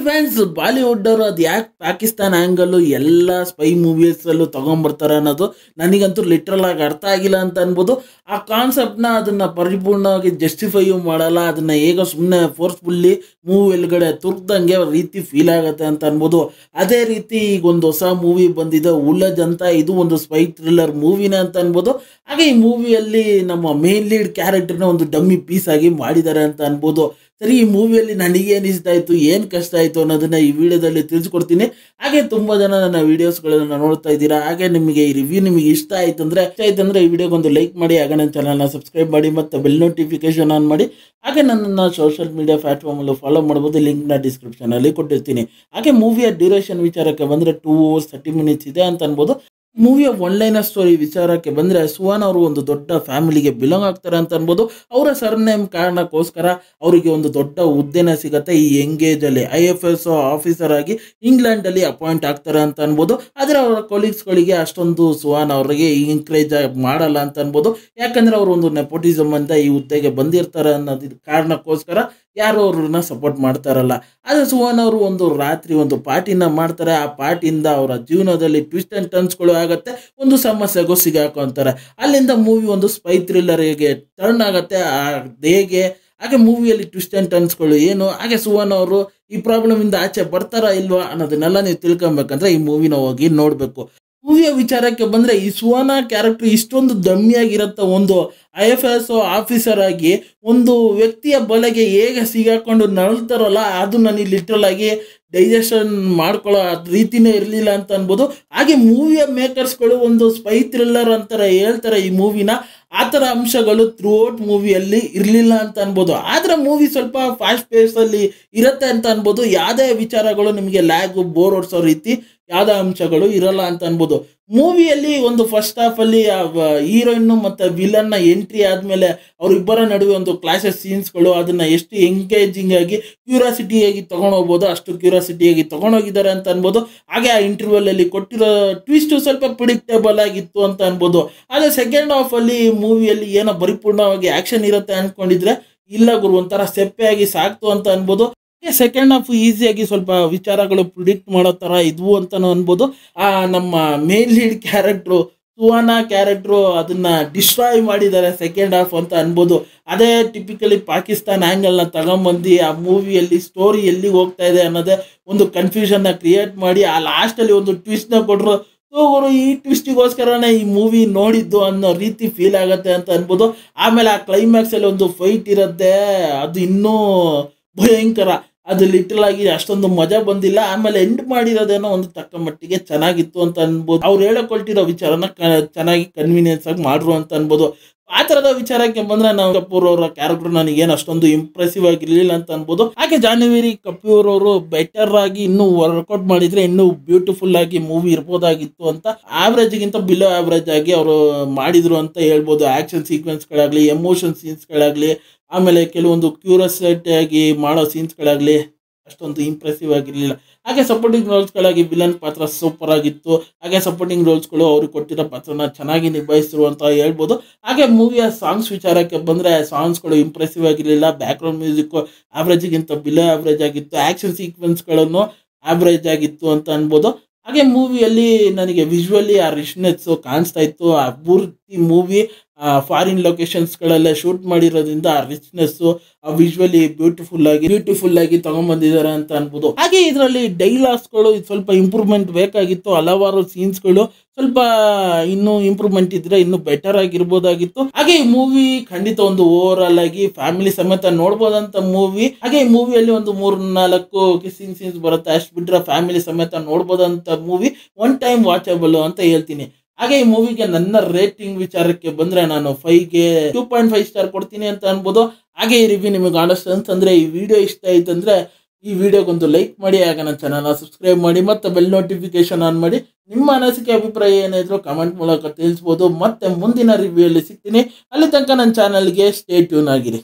Friends, Bollywood ಅವರು ಅದು ಯಾಕೆ ಪಾಕಿಸ್ತಾನ್ ಆ್ಯಂಗಲ್ಲು ಎಲ್ಲ ಸ್ಪೈ ಮೂವೀಸಲ್ಲೂ ತೊಗೊಂಬರ್ತಾರೆ ಅನ್ನೋದು ನನಗಂತೂ ಲಿಟ್ರಲ್ ಆಗಿ ಅರ್ಥ ಆಗಿಲ್ಲ ಅಂತ ಅನ್ಬೋದು. ಆ ಕಾನ್ಸೆಪ್ಟ್ನ ಅದನ್ನು ಪರಿಪೂರ್ಣವಾಗಿ ಜಸ್ಟಿಫೈಯೂ ಮಾಡಲ್ಲ. ಅದನ್ನು ಹೇಗೋ ಸುಮ್ಮನೆ ಫೋರ್ಸ್ಫುಲ್ಲಿ ಮೂವಿ ಒಳಗಡೆ ತುರ್ದಂಗೆ ರೀತಿ ಫೀಲ್ ಆಗುತ್ತೆ ಅಂತ ಅನ್ಬೋದು. ಅದೇ ರೀತಿ ಈಗ ಒಂದು ಹೊಸ ಮೂವಿ ಬಂದಿದೆ ಉಲ್ಲಜ್ ಅಂತ. ಇದು ಒಂದು ಸ್ಪೈ ಥ್ರಿಲ್ಲರ್ ಮೂವಿನೇ ಅಂತ ಅನ್ಬೋದು. ಹಾಗೆ ಈ ಮೂವಿಯಲ್ಲಿ ನಮ್ಮ ಮೇನ್ ಲೀಡ್ ಕ್ಯಾರೆಕ್ಟರ್ನ ಒಂದು ಡಮ್ಮಿ ಪೀಸ್ ಆಗಿ ಮಾಡಿದ್ದಾರೆ ಅಂತ ಅನ್ಬೋದು. ಸರಿ, ಈ ಮೂವಿಯಲ್ಲಿ ನನಗೇನು ಇಷ್ಟ ಆಯಿತು, ಏನು ಕಷ್ಟ ಆಯಿತು ಅನ್ನೋದನ್ನು ಈ ವಿಡಿಯೋದಲ್ಲಿ ತಿಳಿಸ್ಕೊಡ್ತೀನಿ. ಹಾಗೆ ತುಂಬ ಜನ ನನ್ನ ವೀಡಿಯೋಸ್ಗಳನ್ನು ನೋಡ್ತಾ ಇದ್ದೀರಾ. ಹಾಗೆ ನಿಮಗೆ ಈ ರಿವ್ಯೂ ನಿಮಗೆ ಇಷ್ಟ ಆಯಿತು ಅಂದರೆ ಈ ವಿಡಿಯೋಗೊಂದು ಲೈಕ್ ಮಾಡಿ, ಹಾಗೆ ನನ್ನ ಚಾನಲ್ನ ಸಬ್ಸ್ಕ್ರೈಬ್ ಮಾಡಿ ಮತ್ತು ಬೆಲ್ ನೋಟಿಫಿಕೇಶನ್ ಆನ್ ಮಾಡಿ. ಹಾಗೆ ನನ್ನನ್ನು ಸೋಷಿಯಲ್ ಮೀಡಿಯಾ ಪ್ಲಾಟ್ಫಾರ್ಮಲ್ಲೂ ಫಾಲೋ ಮಾಡ್ಬೋದು. ಲಿಂಕ್ನ ಡಿಸ್ಕ್ರಿಪ್ಷನಲ್ಲಿ ಕೊಟ್ಟಿರ್ತೀನಿ. ಹಾಗೆ ಮೂವಿಯ ಡ್ಯೂರೇಷನ್ ವಿಚಾರಕ್ಕೆ ಬಂದರೆ 2 hours 30 minutes ಇದೆ ಅಂತ ಅನ್ಬೋದು. ಮೂವಿಯ ಒನ್ಲೈನರ್ ಸ್ಟೋರಿ ವಿಚಾರಕ್ಕೆ ಬಂದರೆ ಸುಹಾನ್ ಅವರು ಒಂದು ದೊಡ್ಡ ಫ್ಯಾಮಿಲಿಗೆ ಬಿಲಾಂಗ್ ಆಗ್ತಾರೆ ಅಂತ ಅನ್ಬೋದು. ಅವರ ಸರ್ನೇಮ್ ಕಾರಣಕ್ಕೋಸ್ಕರ ಅವರಿಗೆ ಒಂದು ದೊಡ್ಡ ಹುದ್ದೆನ ಸಿಗುತ್ತೆ. ಈ ಎಂಗೇಜಲ್ಲಿ IFS ಆಫೀಸರ್ ಆಗಿ ಇಂಗ್ಲೆಂಡಲ್ಲಿ ಅಪಾಯಿಂಟ್ ಆಗ್ತಾರೆ ಅಂತ ಅನ್ಬೋದು. ಆದರೆ ಅವರ ಕೊಲೀಗ್ಸ್ಗಳಿಗೆ ಅಷ್ಟೊಂದು ಸುಹಾನ್ ಅವರಿಗೆ ಎಂಕರೇಜ್ ಮಾಡಲ್ಲ ಅಂತ ಅನ್ಬೋದು. ಯಾಕಂದರೆ ಅವರು ಒಂದು ನೆಪೋಟಿಸಮ್ ಅಂತ ಈ ಹುದ್ದೆಗೆ ಬಂದಿರ್ತಾರೆ ಅನ್ನೋದು ಕಾರಣಕ್ಕೋಸ್ಕರ ಯಾರು ಅವ್ರನ್ನ ಸಪೋರ್ಟ್ ಮಾಡ್ತಾರಲ್ಲ. ಆದರೆ ಸುಹಾನ್ ಅವರು ಒಂದು ರಾತ್ರಿ ಒಂದು ಪಾರ್ಟಿನ ಮಾಡ್ತಾರೆ. ಆ ಪಾರ್ಟಿಯಿಂದ ಅವರ ಜೀವನದಲ್ಲಿ ಟ್ವಿಸ್ಟ್ ಆ್ಯಂಡ್ ಟರ್ನ್ಸ್ಗಳು ಆಗುತ್ತೆ. ಒಂದು ಸಮಸ್ಯೆಗೂ ಸಿಗಾಕೊಂತಾರೆ. ಅಲ್ಲಿಂದ ಮೂವಿ ಒಂದು ಸ್ಪೈ ಥ್ರಿಲ್ಲರ್ ಹೇಗೆ ಟರ್ನ್ ಆಗುತ್ತೆ ಹೇಗೆ, ಹಾಗೆ ಮೂವಿಯಲ್ಲಿ ಟ್ವಿಸ್ಟ್ ಆ್ಯಂಡ್ ಟರ್ನ್ಸ್ಗಳು ಏನು, ಹಾಗೆ ಸುಹಾನ್ ಅವರು ಈ ಪ್ರಾಬ್ಲಮಿಂದ ಆಚೆ ಬರ್ತಾರಾ ಇಲ್ವಾ ಅನ್ನೋದನ್ನೆಲ್ಲ ನೀವು ತಿಳ್ಕೊಬೇಕಂದ್ರೆ ಈ ಮೂವಿನ ಹೋಗಿ ನೋಡಬೇಕು. ಮೂವಿಯ ವಿಚಾರಕ್ಕೆ ಬಂದರೆ ಈ ಸುಹಾನ ಕ್ಯಾರೆಕ್ಟರ್ ಇಷ್ಟೊಂದು ದಮ್ಮಿಯಾಗಿರುತ್ತೆ. ಒಂದು IFS ಆಫೀಸರ್ ಆಗಿ ಒಂದು ವ್ಯಕ್ತಿಯ ಬಲೆಗೆ ಹೇಗೆ ಸಿಗಾಕೊಂಡು ನರಳ್ತಾರಲ್ಲ, ಅದು ನನಗೆ ಲಿಟ್ರಲ್ ಆಗಿ ಡೈಜೆಷನ್ ಮಾಡ್ಕೊಳ್ಳೋ ರೀತಿನೇ ಇರಲಿಲ್ಲ ಅಂತ ಅನ್ಬೋದು. ಹಾಗೆ ಮೂವಿಯ ಮೇಕರ್ಸ್ಗಳು ಒಂದು ಸ್ಪೈ ಥ್ರಿಲ್ಲರ್ ಅಂತಾರೆ ಹೇಳ್ತಾರೆ ಈ ಮೂವಿನ, ಆ ಥರ ಅಂಶಗಳು ಥ್ರೂಔಟ್ ಮೂವಿಯಲ್ಲಿ ಇರಲಿಲ್ಲ ಅಂತ ಅನ್ಬೋದು. ಆದರೆ ಮೂವಿ ಸ್ವಲ್ಪ ಫಾಸ್ಟ್ ಪೇಸಲ್ಲಿ ಇರುತ್ತೆ ಅಂತ ಅನ್ಬೋದು. ಯಾವುದೇ ವಿಚಾರಗಳು ನಿಮಗೆ ಲ್ಯಾಗು ಬೋರ್ ಹೊಡ್ಸೋ ರೀತಿ ಯಾವುದೇ ಅಂಶಗಳು ಇರಲ್ಲ ಅಂತ ಅನ್ಬೋದು. ಮೂವಿಯಲ್ಲಿ ಒಂದು ಫಸ್ಟ್ ಹಾಫಲ್ಲಿ ಹೀರೋಯಿನ್ನು ಮತ್ತು ವಿಲನ್ನ ಎಂಟ್ರಿ ಆದಮೇಲೆ ಅವರಿಬ್ಬರ ನಡುವೆ ಒಂದು ಕ್ಲಾಶಸ್ ಸೀನ್ಸ್ಗಳು ಅದನ್ನು ಎಷ್ಟು ಎಂಗೇಜಿಂಗ್ ಆಗಿ ಕ್ಯೂರಿಯಾಸಿಟಿಯಾಗಿ ತೊಗೊಂಡೋಗ್ಬೋದು ಅಷ್ಟು ಕ್ಯೂರಿಯಾಸಿಟಿಯಾಗಿ ತೊಗೊಂಡೋಗಿದ್ದಾರೆ ಅಂತ ಅನ್ಬೋದು. ಹಾಗೆ ಆ ಇಂಟರ್ವಲಲ್ಲಿ ಕೊಟ್ಟಿರೋ ಟ್ವಿಸ್ಟು ಸ್ವಲ್ಪ ಪ್ರಿಡಿಕ್ಟೇಬಲ್ ಆಗಿತ್ತು ಅಂತ ಅನ್ಬೋದು. ಆದರೆ ಸೆಕೆಂಡ್ ಹಾಫಲ್ಲಿ ಮೂವಿಯಲ್ಲಿ ಏನೋ ಪರಿಪೂರ್ಣವಾಗಿ ಆ್ಯಕ್ಷನ್ ಇರುತ್ತೆ ಅಂದ್ಕೊಂಡಿದ್ರೆ ಇಲ್ಲ ಗುರು, ಒಂಥರ ಸೆಪ್ಪೆಯಾಗಿ ಸಾಕ್ತು ಅಂತ ಅನ್ಬೋದು. ಸೆಕೆಂಡ್ ಹಾಫ್ ಈಸಿಯಾಗಿ ಸ್ವಲ್ಪ ವಿಚಾರಗಳು ಪ್ರಿಡಿಕ್ಟ್ ಮಾಡೋ ಥರ ಇದ್ವು ಅಂತಲೂ ಅನ್ಬೋದು. ನಮ್ಮ main lead character Suhana character ಅದನ್ನು ಡಿಸ್ಟ್ರಾಯ್ ಮಾಡಿದ್ದಾರೆ ಸೆಕೆಂಡ್ ಹಾಫ್ ಅಂತ ಅನ್ಬೋದು. ಅದೇ ಟಿಪಿಕಲಿ ಪಾಕಿಸ್ತಾನ್ ಆ್ಯಂಗಲ್ನ ತಗೊಂಬಂದು ಆ ಮೂವಿಯಲ್ಲಿ ಸ್ಟೋರಿ ಎಲ್ಲಿಗೆ ಹೋಗ್ತಾ ಇದೆ ಅನ್ನೋದೇ ಒಂದು ಕನ್ಫ್ಯೂಷನ್ನ ಕ್ರಿಯೇಟ್ ಮಾಡಿ ಆ ಲಾಸ್ಟಲ್ಲಿ ಒಂದು ಟ್ವಿಸ್ಟ್ನ ಕೊಟ್ಟರು. ಅವರು ಈ ಟ್ವಿಸ್ಟಿಗೋಸ್ಕರನೇ ಈ ಮೂವಿ ನೋಡಿದ್ದು ಅನ್ನೋ ರೀತಿ ಫೀಲ್ ಆಗುತ್ತೆ ಅಂತ ಅನ್ಬೋದು. ಆಮೇಲೆ ಆ ಕ್ಲೈಮ್ಯಾಕ್ಸಲ್ಲಿ ಒಂದು ಫೈಟ್ ಇರುತ್ತೆ, ಅದು ಇನ್ನೂ ಭಯಂಕರ. ಅದು ಲಿಟ್ರಲ್ ಆಗಿ ಅಷ್ಟೊಂದು ಮಜಾ ಬಂದಿಲ್ಲ. ಆಮೇಲೆ ಎಂಡ್ ಮಾಡಿರೋದೇನೋ ಒಂದು ತಕ್ಕ ಮಟ್ಟಿಗೆ ಚೆನ್ನಾಗಿತ್ತು ಅಂತ ಅನ್ಬೋದು. ಅವ್ರು ಹೇಳಕೊಳ್ತಿರೋ ವಿಚಾರನ ಚೆನ್ನಾಗಿ ಕನ್ವೀನಿಯನ್ಸ್ ಆಗಿ ಮಾಡ್ರು ಅಂತ ಅನ್ಬೋದು. ಆ ಥರದ ವಿಚಾರಕ್ಕೆ ಬಂದರೆ ನಾವು ಕಪೂರ್ ಅವರ ಕ್ಯಾರೆಕ್ಟರ್ ನನಗೇನು ಅಷ್ಟೊಂದು ಇಂಪ್ರೆಸಿವ್ ಆಗಿರಲಿಲ್ಲ ಅಂತ ಅನ್ಬೋದು. ಹಾಗೆ ಜಾನ್ವಿ ಕಪೂರ್ ಅವರು ಬೆಟರ್ ಆಗಿ ಇನ್ನೂ ವರ್ಕೌಟ್ ಮಾಡಿದರೆ ಇನ್ನೂ ಬ್ಯೂಟಿಫುಲ್ ಆಗಿ ಮೂವಿ ಇರ್ಬೋದಾಗಿತ್ತು ಅಂತ ಆವ್ರೇಜ್ಗಿಂತ ಬಿಲೋ ಆವ್ರೇಜ್ ಆಗಿ ಅವರು ಮಾಡಿದ್ರು ಅಂತ ಹೇಳ್ಬೋದು. ಆ್ಯಕ್ಷನ್ ಸೀಕ್ವೆನ್ಸ್ಗಳಾಗಲಿ, ಎಮೋಷನ್ ಸೀನ್ಸ್ಗಳಾಗಲಿ, ಆಮೇಲೆ ಕೆಲವೊಂದು ಕ್ಯೂರಿಯಾಸಿಟಿಯಾಗಿ ಮಾಡೋ ಸೀನ್ಸ್ಗಳಾಗಲಿ ಅಷ್ಟೊಂದು ಇಂಪ್ರೆಸಿವ್ ಆಗಿರಲಿಲ್ಲ. ಹಾಗೆ ಸಪೋರ್ಟಿಂಗ್ ರೋಲ್ಸ್ಗಳಾಗಿ ವಿಲನ್ ಪಾತ್ರ ಸೂಪರ್ ಆಗಿತ್ತು. ಹಾಗೆ ಸಪೋರ್ಟಿಂಗ್ ರೋಲ್ಸ್ಗಳು ಅವ್ರಿಗೆ ಕೊಟ್ಟಿರೋ ಪಾತ್ರನ ಚೆನ್ನಾಗಿ ನಿಭಾಯಿಸಿರು ಅಂತ ಹೇಳ್ಬೋದು. ಹಾಗೆ ಮೂವಿಯ ಸಾಂಗ್ಸ್ ವಿಚಾರಕ್ಕೆ ಬಂದರೆ ಸಾಂಗ್ಸ್ಗಳು ಇಂಪ್ರೆಸಿವ್ ಆಗಿರಲಿಲ್ಲ. ಬ್ಯಾಕ್ಗ್ರೌಂಡ್ ಮ್ಯೂಸಿಕ್ಕು ಆವ್ರೇಜ್ಗಿಂತ ಬಿಲೋ ಆವ್ರೇಜ್ ಆಗಿತ್ತು. ಆ್ಯಕ್ಷನ್ ಸೀಕ್ವೆನ್ಸ್ಗಳನ್ನು ಆವ್ರೇಜ್ ಆಗಿತ್ತು ಅಂತ ಅನ್ಬೋದು. ಹಾಗೆ ಮೂವಿಯಲ್ಲಿ ನನಗೆ ವಿಜುವಲಿ ಆ ರಿಚ್ನೆಸ್ಸು ಕಾಣಿಸ್ತಾ ಇತ್ತು. ಆ ಪೂರ್ತಿ ಮೂವಿ ಫಾರಿನ್ ಲೊಕೇಶನ್ಸ್ಗಳಲ್ಲೇ ಶೂಟ್ ಮಾಡಿರೋದ್ರಿಂದ ಆ ರಿಚ್ನೆಸ್ಸು ಆ ವಿಜುವಲಿ ಬ್ಯೂಟಿಫುಲ್ ಆಗಿ ತಗೊಂಡ್ಬಂದಿದ್ದಾರೆ ಅಂತ ಅನ್ಬೋದು. ಹಾಗೆ ಇದರಲ್ಲಿ ಡೈಲಾಗ್ಸ್ಗಳು ಸ್ವಲ್ಪ ಇಂಪ್ರೂವ್ಮೆಂಟ್ ಬೇಕಾಗಿತ್ತು. ಹಲವಾರು ಸೀನ್ಸ್ಗಳು ಸ್ವಲ್ಪ ಇನ್ನೂ ಇಂಪ್ರೂವ್ಮೆಂಟ್ ಇದ್ರೆ ಇನ್ನೂ ಬೆಟರ್ ಆಗಿರ್ಬೋದಾಗಿತ್ತು. ಹಾಗೆ ಈ ಮೂವಿ ಖಂಡಿತ ಒಂದು ಓವರ್ ಆಲ್ ಆಗಿ ಫ್ಯಾಮಿಲಿ ಸಮೇತ ನೋಡ್ಬೋದಂತ ಮೂವಿ. ಹಾಗೆ ಈ ಮೂವಿಯಲ್ಲಿ ಒಂದು 3-4 ಕಿಸ್ಸಿಂಗ್ ಸೀನ್ಸ್ ಬರುತ್ತೆ, ಅಷ್ಟು ಬಿಟ್ಟರೆ ಫ್ಯಾಮಿಲಿ ಸಮೇತ ನೋಡ್ಬೋದಂತ ಮೂವಿ. ಒನ್ ಟೈಮ್ ವಾಚಬಲ್ ಅಂತ ಹೇಳ್ತೀನಿ. ಹಾಗೆ ಈ ಮೂವಿಗೆ ನನ್ನ ರೇಟಿಂಗ್ ವಿಚಾರಕ್ಕೆ ಬಂದರೆ ನಾನು 5ಗೆ 2.5 ಸ್ಟಾರ್ ಕೊಡ್ತೀನಿ ಅಂತ ಅನ್ಬೋದು. ಹಾಗೆ ಈ ರಿವ್ಯೂ ನಿಮಗೆ ಆನೆಸ್ಟ್ ಅಂತಂದರೆ ಈ ವಿಡಿಯೋ ಇಷ್ಟ ಆಯ್ತು ಅಂದರೆ ಈ ವಿಡಿಯೋಗೊಂದು ಲೈಕ್ ಮಾಡಿ, ಆಗ ನನ್ನ ಚಾನಲ್ನ ಸಬ್ಸ್ಕ್ರೈಬ್ ಮಾಡಿ ಮತ್ತು ಬೆಲ್ ನೋಟಿಫಿಕೇಶನ್ ಆನ್ ಮಾಡಿ. ನಿಮ್ಮ ಅನಿಸಿಕೆ ಅಭಿಪ್ರಾಯ ಏನಿದ್ರು ಕಮೆಂಟ್ ಮೂಲಕ ತಿಳಿಸ್ಬೋದು. ಮತ್ತೆ ಮುಂದಿನ ರಿವ್ಯೂಯಲ್ಲಿ ಸಿಗ್ತೀನಿ. ಅಲ್ಲಿ ತನಕ ನನ್ನ ಚಾನಲ್ಗೆ ಸ್ಟೇ ಟ್ಯೂನ್ ಆಗಿರಿ.